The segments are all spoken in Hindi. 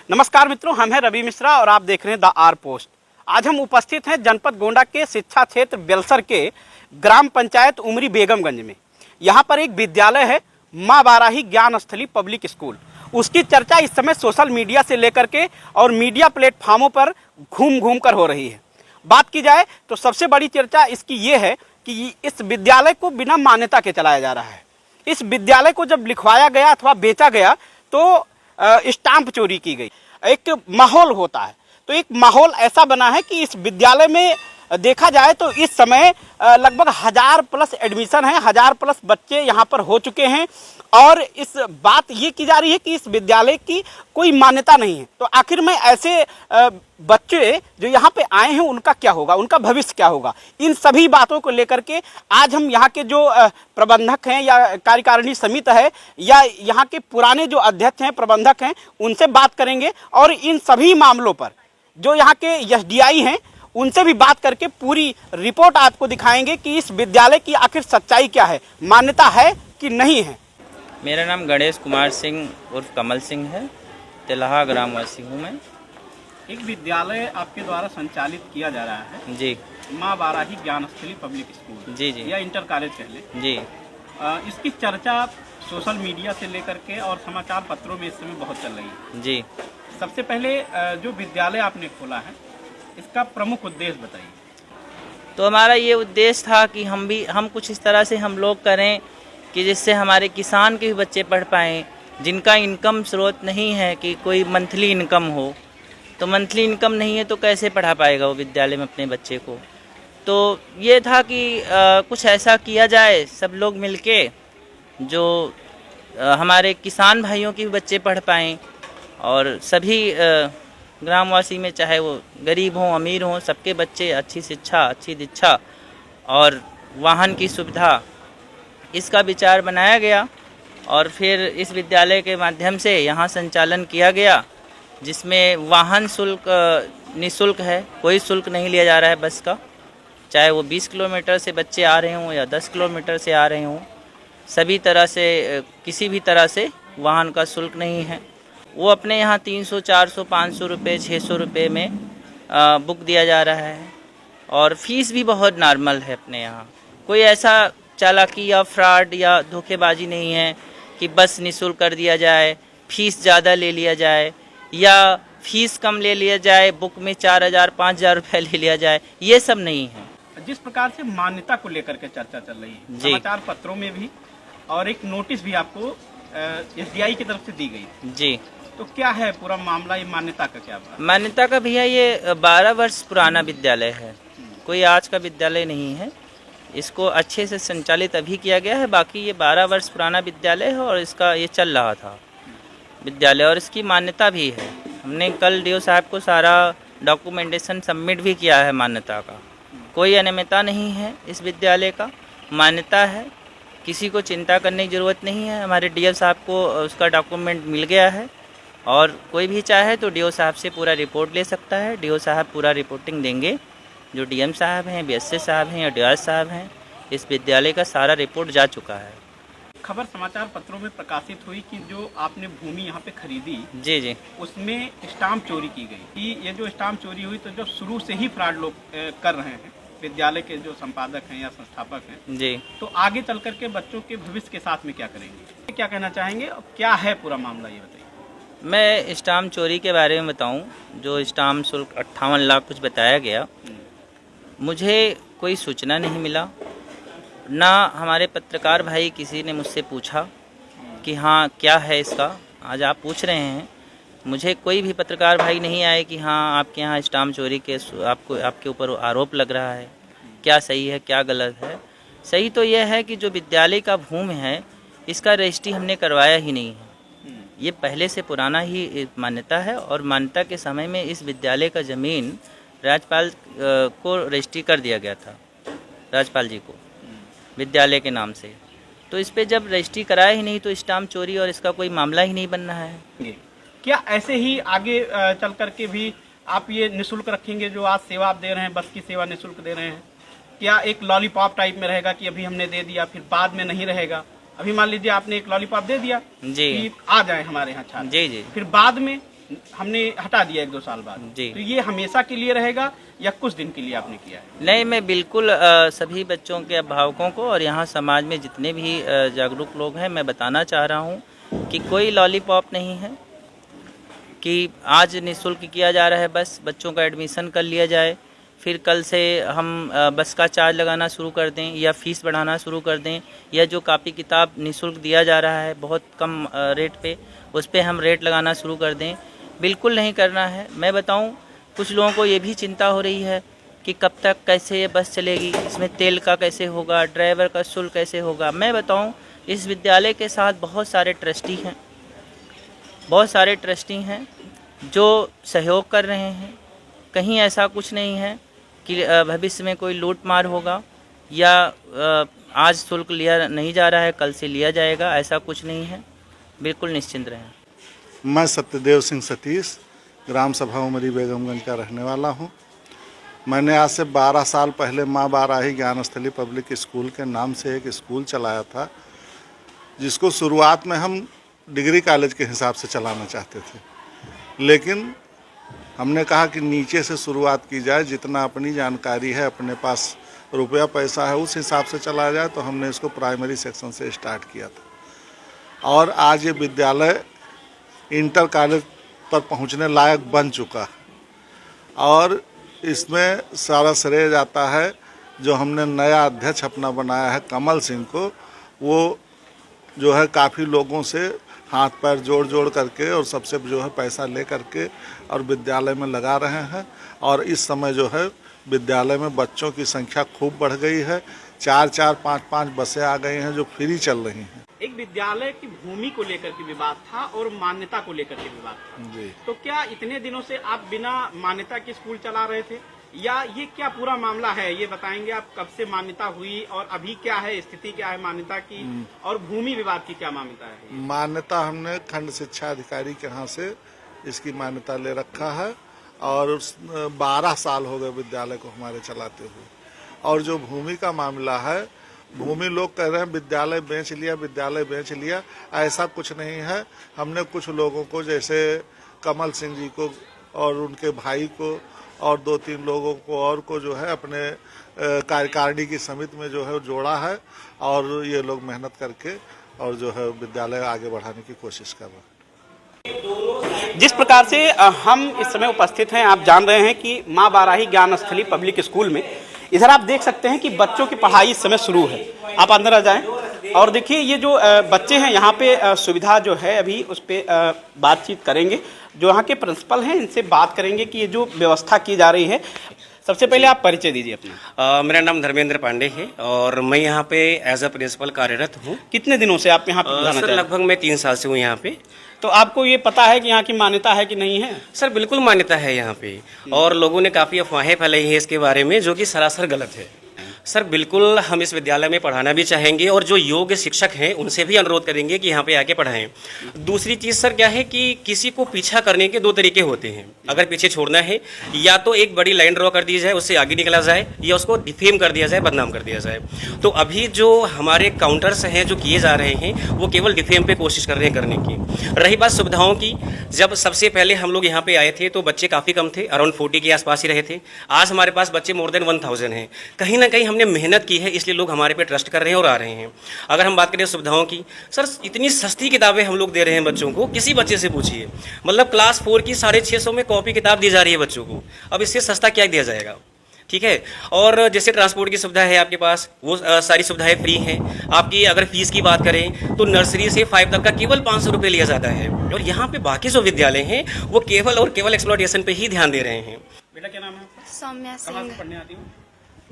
नमस्कार मित्रों, हम हैं रवि मिश्रा और आप देख रहे हैं द आर पोस्ट। आज हम उपस्थित हैं जनपद गोंडा के शिक्षा क्षेत्र बेलसर के ग्राम पंचायत उमरी बेगमगंज में। यहाँ पर एक विद्यालय है, माँ बाराही ज्ञान स्थली पब्लिक स्कूल। उसकी चर्चा इस समय सोशल मीडिया से लेकर के और मीडिया प्लेटफॉर्मों पर घूम घूम कर हो रही है। बात की जाए तो सबसे बड़ी चर्चा इसकी ये है कि इस विद्यालय को बिना मान्यता के चलाया जा रहा है। इस विद्यालय को जब लिखवाया गया अथवा बेचा गया तो स्टाम्प चोरी की गई। एक माहौल होता है, तो एक माहौल ऐसा बना है कि इस विद्यालय में देखा जाए तो इस समय लगभग 1000+ एडमिशन है, 1000+ बच्चे यहाँ पर हो चुके हैं और इस बात ये की जा रही है कि इस विद्यालय की कोई मान्यता नहीं है। तो आखिर में ऐसे बच्चे जो यहाँ पे आए हैं उनका क्या होगा, उनका भविष्य क्या होगा, इन सभी बातों को लेकर के आज हम यहाँ के जो प्रबंधक हैं या कार्यकारिणी समिति है या यहाँ के पुराने जो अध्यक्ष हैं, प्रबंधक हैं, उनसे बात करेंगे और इन सभी मामलों पर जो यहाँ के एसडीआई हैं उनसे भी बात करके पूरी रिपोर्ट आपको दिखाएंगे कि इस विद्यालय की आखिर सच्चाई क्या है, मान्यता है कि नहीं है। मेरा नाम गणेश कुमार सिंह उर्फ कमल सिंह है। तिलहा ग्रामवासी हूँ मैं। एक विद्यालय आपके द्वारा संचालित किया जा रहा है जी, माँ बाराही ज्ञान स्थली पब्लिक स्कूल जी जी या इंटर कॉलेज कह ले जी। इसकी चर्चा सोशल मीडिया से लेकर के और समाचार पत्रों में इस समय बहुत चल रही है जी। सबसे पहले जो विद्यालय आपने खोला है इसका प्रमुख उद्देश्य बताइए। तो हमारा ये उद्देश्य था कि हम कुछ इस तरह से हम लोग करें कि जिससे हमारे किसान के भी बच्चे पढ़ पाएँ, जिनका इनकम स्रोत नहीं है कि कोई मंथली इनकम हो। तो मंथली इनकम नहीं है तो कैसे पढ़ा पाएगा वो विद्यालय में अपने बच्चे को। तो ये था कि कुछ ऐसा किया जाए सब लोग मिलके जो हमारे किसान भाइयों के भी बच्चे पढ़ पाएँ और सभी ग्रामवासी में चाहे वो गरीब हों अमीर हों सबके बच्चे अच्छी शिक्षा, अच्छी दीक्षा और वाहन की सुविधा, इसका विचार बनाया गया। और फिर इस विद्यालय के माध्यम से यहाँ संचालन किया गया, जिसमें वाहन शुल्क निःशुल्क है, कोई शुल्क नहीं लिया जा रहा है बस का। चाहे वो 20 किलोमीटर से बच्चे आ रहे हों या 10 किलोमीटर से आ रहे हों, सभी तरह से किसी भी तरह से वाहन का शुल्क नहीं है। वो अपने यहाँ 300, 400, 500 रुपये, 600 रुपये में बुक दिया जा रहा है। और फीस भी बहुत नॉर्मल है अपने यहाँ। कोई ऐसा चालाकी या फ्रॉड या धोखेबाजी नहीं है कि बस निःशुल्क कर दिया जाए, फीस ज़्यादा ले लिया जाए या फीस कम ले लिया जाए, बुक में 4000, 5000 रुपये ले लिया जाए, ये सब नहीं है। जिस प्रकार से मान्यता को लेकर के चर्चा चल रही है समाचार पत्रों में भी और एक नोटिस भी आपको एसडीआई की तरफ से दी गई जी, तो क्या है पूरा मामला, ये मान्यता का क्या बात? मान्यता का भैया ये 12 वर्ष पुराना विद्यालय है, कोई आज का विद्यालय नहीं है। इसको अच्छे से संचालित अभी किया गया है, बाकी ये 12 वर्ष पुराना विद्यालय है और इसका ये चल रहा था विद्यालय और इसकी मान्यता भी है। हमने कल डीओ साहब को सारा डॉक्यूमेंटेशन सबमिट भी किया है मान्यता का। कोई अनियमितता नहीं है इस विद्यालय का, मान्यता है, किसी को चिंता करने की ज़रूरत नहीं है। हमारे डीओ साहब को उसका डॉक्यूमेंट मिल गया है और कोई भी चाहे तो डीओ साहब से पूरा रिपोर्ट ले सकता है। डीओ साहब पूरा रिपोर्टिंग देंगे, जो डीएम साहब हैं, बीएसए साहब हैं या डीआर साहब हैं, इस विद्यालय का सारा रिपोर्ट जा चुका है। खबर समाचार पत्रों में प्रकाशित हुई कि जो आपने भूमि यहाँ पे खरीदी जी जी, उसमें स्टाम्प चोरी की गई। कि ये जो स्टाम्प चोरी हुई तो जो शुरू से ही फ्रॉड लोग कर रहे हैं, विद्यालय के जो संपादक हैं या संस्थापक हैं जी, तो आगे चल करके बच्चों के भविष्य के साथ में क्या करेंगे, क्या कहना चाहेंगे, क्या है पूरा मामला ये बताइए। मैं स्टाम्प चोरी के बारे में बताऊं, जो स्टाम्प शुल्क 58 लाख कुछ बताया गया, मुझे कोई सूचना नहीं मिला, ना हमारे पत्रकार भाई किसी ने मुझसे पूछा कि हाँ क्या है इसका। आज आप पूछ रहे हैं, मुझे कोई भी पत्रकार भाई नहीं आए कि हाँ आपके यहाँ स्टाम्प चोरी के आपके ऊपर आरोप लग रहा है, क्या सही है क्या गलत है। सही तो यह है कि जो विद्यालय का भूमि है इसका रजिस्ट्री हमने करवाया ही नहीं है। ये पहले से पुराना ही मान्यता है और मान्यता के समय में इस विद्यालय का ज़मीन राज्यपाल को रजिस्ट्री कर दिया गया था, राज्यपाल जी को विद्यालय के नाम से। तो इस पे जब रजिस्ट्री कराया ही नहीं तो स्टाम्प चोरी और इसका कोई मामला ही नहीं बन रहा है। क्या ऐसे ही आगे चल करके भी आप ये निःशुल्क रखेंगे, जो आज सेवा आप दे रहे हैं, बस की सेवा निःशुल्क दे रहे हैं, क्या एक लॉलीपॉप टाइप में रहेगा कि अभी हमने दे दिया फिर बाद में नहीं रहेगा? अभी मान लीजिए आपने एक लॉलीपॉप दे दिया जी कि आ जाए हमारे यहाँ छात्र, जी जी, फिर बाद में हमने हटा दिया 1-2 साल बाद जी। तो ये हमेशा के लिए रहेगा या कुछ दिन के लिए आपने किया है? नहीं, मैं बिल्कुल सभी बच्चों के अभिभावकों को और यहाँ समाज में जितने भी जागरूक लोग हैं, मैं बताना चाह रहा हूँ कि कोई लॉलीपॉप नहीं है कि आज निःशुल्क किया जा रहा है, बस बच्चों का एडमिशन कर लिया जाए, फिर कल से हम बस का चार्ज लगाना शुरू कर दें या फ़ीस बढ़ाना शुरू कर दें, या जो कापी किताब निःशुल्क दिया जा रहा है बहुत कम रेट पे, उस पे हम रेट लगाना शुरू कर दें। बिल्कुल नहीं करना है। मैं बताऊं, कुछ लोगों को ये भी चिंता हो रही है कि कब तक कैसे ये बस चलेगी, इसमें तेल का कैसे होगा, ड्राइवर का शुल्क कैसे होगा। मैं बताऊं, इस विद्यालय के साथ बहुत सारे ट्रस्टी हैं जो सहयोग कर रहे हैं। कहीं ऐसा कुछ नहीं है कि भविष्य में कोई लूट मार होगा या आज शुल्क लिया नहीं जा रहा है कल से लिया जाएगा, ऐसा कुछ नहीं है। बिल्कुल निश्चिंत रहें। मैं सत्यदेव सिंह सतीश ग्राम सभा उमरी बेगमगंज का रहने वाला हूं। मैंने आज से 12 साल पहले माँ बाराही ज्ञानस्थली पब्लिक स्कूल के नाम से एक स्कूल चलाया था, जिसको शुरुआत में हम डिग्री कॉलेज के हिसाब से चलाना चाहते थे, लेकिन हमने कहा कि नीचे से शुरुआत की जाए, जितना अपनी जानकारी है, अपने पास रुपया पैसा है, उस हिसाब से चलाया जाए। तो हमने इसको प्राइमरी सेक्शन से स्टार्ट किया था और आज ये विद्यालय इंटर कॉलेज पर पहुंचने लायक बन चुका है। और इसमें सारा श्रेय जाता है जो हमने नया अध्यक्ष अपना बनाया है कमल सिंह को। वो जो है काफ़ी लोगों से हाथ पैर जोड़ करके और सबसे जो है पैसा ले करके और विद्यालय में लगा रहे हैं। और इस समय जो है विद्यालय में बच्चों की संख्या खूब बढ़ गई है। 4-4, 5-5 बसें आ गई हैं जो फ्री चल रही हैं। एक विद्यालय की भूमि को लेकर के विवाद था और मान्यता को लेकर के विवाद था जी। तो क्या इतने दिनों से आप बिना मान्यता के स्कूल चला रहे थे या ये क्या पूरा मामला है? ये बताएंगे आप, कब से मान्यता हुई और अभी क्या है स्थिति, क्या है मान्यता की और भूमि विवाद की क्या मान्यता है? मान्यता हमने खंड शिक्षा अधिकारी के यहाँ से इसकी मान्यता ले रखा है और 12 साल हो गए विद्यालय को हमारे चलाते हुए। और जो भूमि का मामला है, भूमि लोग कह रहे हैं विद्यालय बेच लिया, ऐसा कुछ नहीं है। हमने कुछ लोगों को, जैसे कमल सिंह जी को और उनके भाई को और 2-3 लोगों को और को जो है अपने कार्यकारिणी की समिति में जो है जोड़ा है और ये लोग मेहनत करके और जो है विद्यालय आगे बढ़ाने की कोशिश कर रहे हैं। जिस प्रकार से हम इस समय उपस्थित हैं, आप जान रहे हैं कि माँ बाराही ज्ञानस्थली पब्लिक स्कूल में इधर आप देख सकते हैं कि बच्चों की पढ़ाई इस समय शुरू है। आप अंदर आ जाएं और देखिए ये जो बच्चे हैं यहाँ पे सुविधा जो है अभी उस पर बातचीत करेंगे। जो यहाँ के प्रिंसिपल हैं इनसे बात करेंगे कि ये जो व्यवस्था की जा रही है। सबसे पहले आप परिचय दीजिए अपना। मेरा नाम धर्मेंद्र पांडे है और मैं यहाँ पे एज अ प्रिंसिपल कार्यरत हूँ। कितने दिनों से आप यहाँ पे? सर लगभग मैं 3 साल से हूँ यहाँ पे। तो आपको ये पता है कि यहाँ की मान्यता है कि नहीं है? सर बिल्कुल मान्यता है यहाँ पे और लोगों ने काफ़ी अफवाहें फैलाई हैं इसके बारे में, जो कि सरासर गलत है। सर बिल्कुल हम इस विद्यालय में पढ़ाना भी चाहेंगे और जो योग्य शिक्षक हैं उनसे भी अनुरोध करेंगे कि यहाँ पे आके पढ़ाएं। दूसरी चीज़ सर क्या है कि किसी को पीछा करने के 2 तरीके होते हैं। अगर पीछे छोड़ना है, या तो एक बड़ी लाइन ड्रॉ कर दी जाए, उससे आगे निकला जाए, या उसको डिफेम कर दिया जाए, बदनाम कर दिया जाए। तो अभी जो हमारे काउंटर्स हैं जो किए जा रहे हैं वो केवल डिफेम पे कोशिश कर रहे हैं करने की। रही बात सुविधाओं की, जब सबसे पहले हम लोग यहाँ पे आए थे तो बच्चे काफ़ी कम थे, अराउंड 40 के आसपास ही रहे थे। आज हमारे पास बच्चे मोर देन 1000 हैं। कहीं ना कहीं हमने मेहनत की है, इसलिए लोग हमारे पे ट्रस्ट कर रहे हैं और आ रहे हैं। अगर हम बात करें सुविधाओं की, सर इतनी सस्ती किताबें हम लोग दे रहे हैं बच्चों को, किसी बच्चे से पूछिए। मतलब क्लास 4 की 650 में कॉपी किताब दी जा रही है बच्चों को। अब इससे सस्ता क्या दिया जाएगा? ठीक है। और जैसे ट्रांसपोर्ट की सुविधा है आपके पास, वो सारी सुविधाएं फ्री हैं आपकी। अगर फीस की बात करें तो नर्सरी से 5 तक का केवल 500 रुपये लिया जाता है। और यहाँ पे बाकी जो विद्यालय हैं वो केवल और केवल एक्सप्लॉयटेशन पे ही ध्यान दे रहे हैं। बेटा क्या नाम है आपका? सौम्या कहाँ से सिंह, पढ़ने आती हूँ?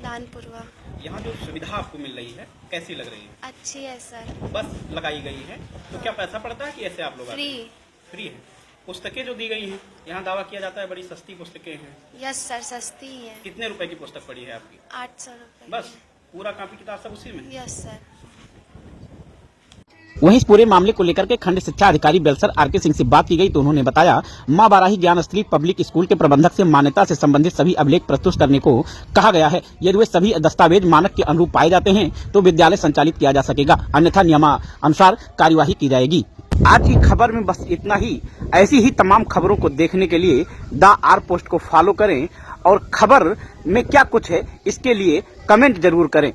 दानपुरवा। यहाँ जो सुविधा आपको मिल रही है कैसी लग रही है? अच्छी है सर। बस लगाई गई है तो क्या पैसा पड़ता है कि ऐसे आप लोग आते हैं? फ्री। फ्री है। पुस्तकें जो दी गई हैं, यहाँ दावा किया जाता है बड़ी सस्ती पुस्तकें हैं। यस सर, सस्ती ही है। कितने रुपए की पुस्तक पड़ी है आपकी? 800 रुपये। बस पूरा कॉपी किताब सब उसी में? Yes sir. वहीं इस पूरे मामले को लेकर के खंड शिक्षा अधिकारी बेलसर आर.के. सिंह से बात की गई तो उन्होंने बताया मां बाराही ज्ञानस्थली पब्लिक स्कूल के प्रबंधक से मान्यता से संबंधित सभी अभिलेख प्रस्तुत करने को कहा गया है। यदि वे सभी दस्तावेज मानक के अनुरूप पाए जाते हैं तो विद्यालय संचालित किया जा सकेगा, अन्यथा नियमानुसार कार्यवाही की जाएगी। आज की खबर में बस इतना ही। ऐसी ही तमाम खबरों को देखने के लिए द आर पोस्ट को फॉलो करें और खबर में क्या कुछ है इसके लिए कमेंट जरूर करें।